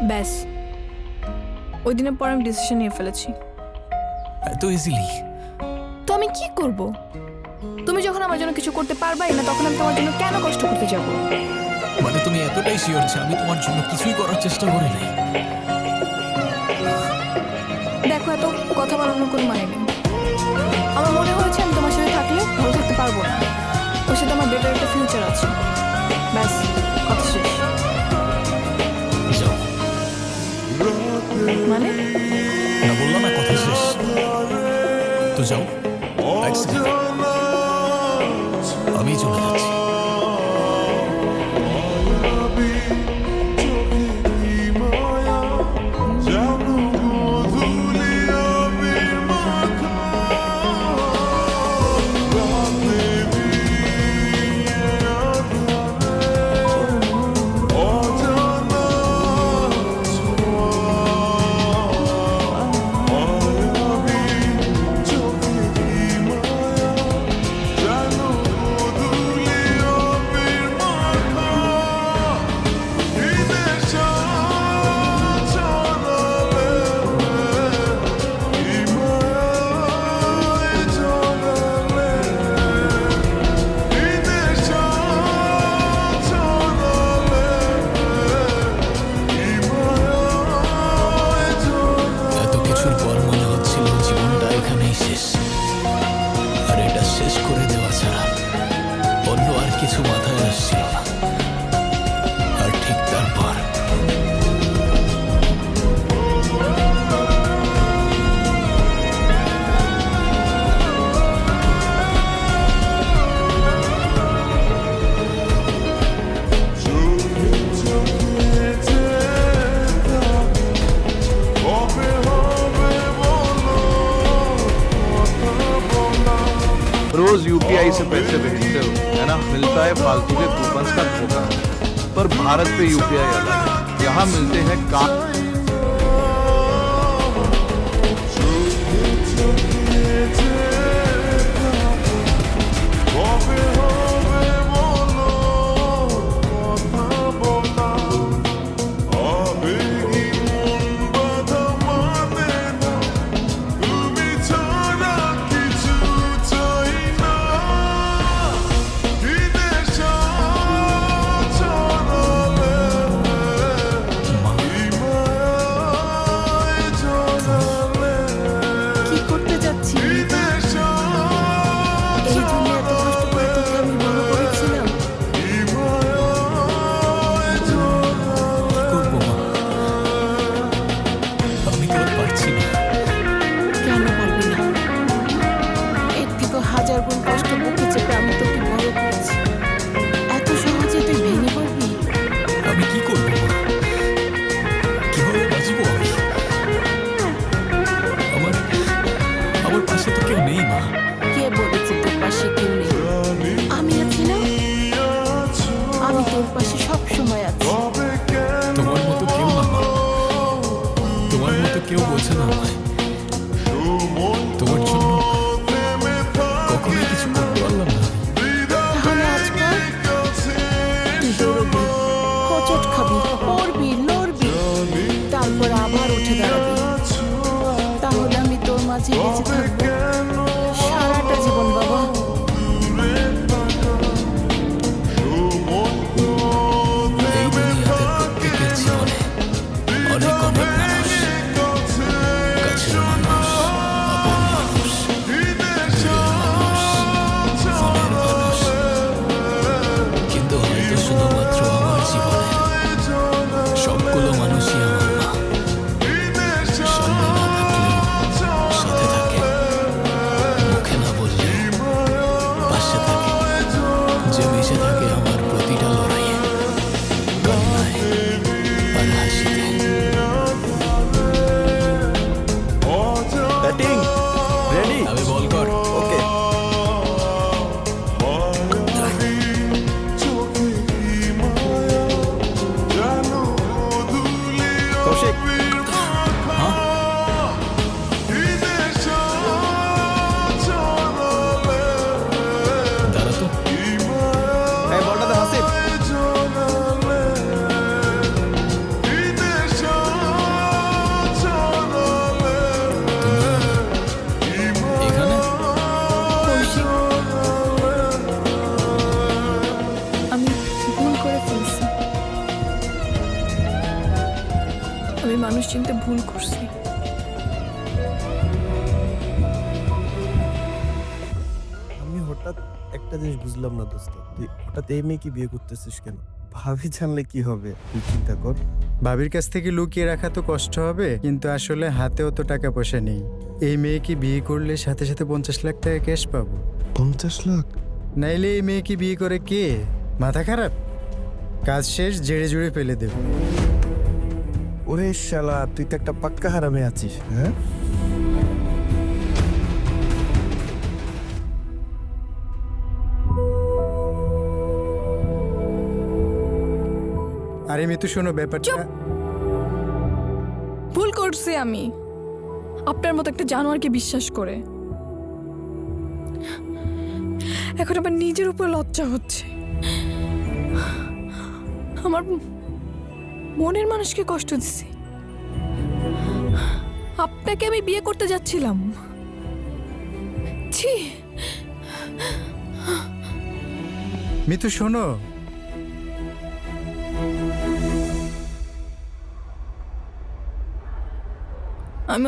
ব্যাস ওই দিনের পর আমি ডিসিশন নিয়ে ফেলেছি। এত ইজিলি? তো আমি কি করব? তুমি যখন আমার জন্য কিছু করতে পারবাই না, তখন আমি তোমার জন্য কেন কষ্ট করতে যাব? মানে তুমি এতটাই শিওর যে আমি তোমার জন্য কিছুই করার চেষ্টা করি নাই? দেখো, এত কথা বাড়ানোর কোনো মানে নেই। আমার মনে হয়েছে আমি তোমার সাথে থাকলে ভালো থাকতে পারবো না, ওর সাথে আমার বেটার একটা ফিউচার আছে। ব্যাস, কথা শেষ। যাও। মানে না বললাম না কথা শেষ, তো যাও। আমি চলে যাচ্ছি। কিছু মাথায় আসছিল না, আর ঠিক তারপর रोज यूपीआई से पैसे भेजते हो, है ना? मिलता है फालतू के कूपन्स का धोखा। पर भारत पे यूपीआई अलग है, यहाँ मिलते हैं काम। কেউ বোঝে না আমায়। তোমার জন্য কখনোই কিছু করতে পারলাম না। তাহলে আজকাল তুই দৌড়বি, হোঁচট খাবি, পড়বি, লড়বি, তারপর আবার উঠে দাঁড়াবি। তাহলে আমি তোর মাঝে বেঁচে থাকবো সারাটা জীবন বাবা। এই দুনিয়াতে প্রত্যেকের জীবনে অনেক অনেক মানুষ, কাছের মানুষ, আপন মানুষ, দূরের মানুষ, মনের মানুষ, কিন্তু হয়তো শুধুমাত্র আমার জীবনের সবগুলো মানুষই আমার মা। সামনে না থাকলেও সাথে থাকে, আমি মানুষ চিনতে ভুল করছি। আমি হঠাৎ একটা জিনিস বুঝলাম না দোস্ত, তুই হঠাৎ এই মেয়েকে বিয়ে করতেছিস কেন? ভাবি জানলে কি হবে, তুই চিন্তা কর। ভাবির কাছ থেকে লুকিয়ে রাখা তো কষ্ট হবে, কিন্তু আসলে হাতেও তো টাকা পয়সা নেই। এই মেয়েকে বিয়ে করলে সাথে সাথে 50 লাখ টাকা ক্যাশ পাবো। 50 লাখ? নাইলে এই মেয়েকে বিয়ে করে কে? মাথা খারাপ? কাজ শেষ, জেড়ে জুড়ে ফেলে দেব। ওরে শালা, তুই তো একটা পাক্কা হারামে আছিস। হ্যাঁ, আরে মিতু শোনো, ব্যাপারটা ভুল করছি আমি আপনার মতো একটা জানোয়ারকে বিশ্বাস করে। এখন আমার নিজের উপর লজ্জা হচ্ছে। আমার মনের মানুষকে কষ্ট দিছি। আপনাকে আমি বিয়ে করতে যাচ্ছিলাম। ছি, মিতু শোনো, আমি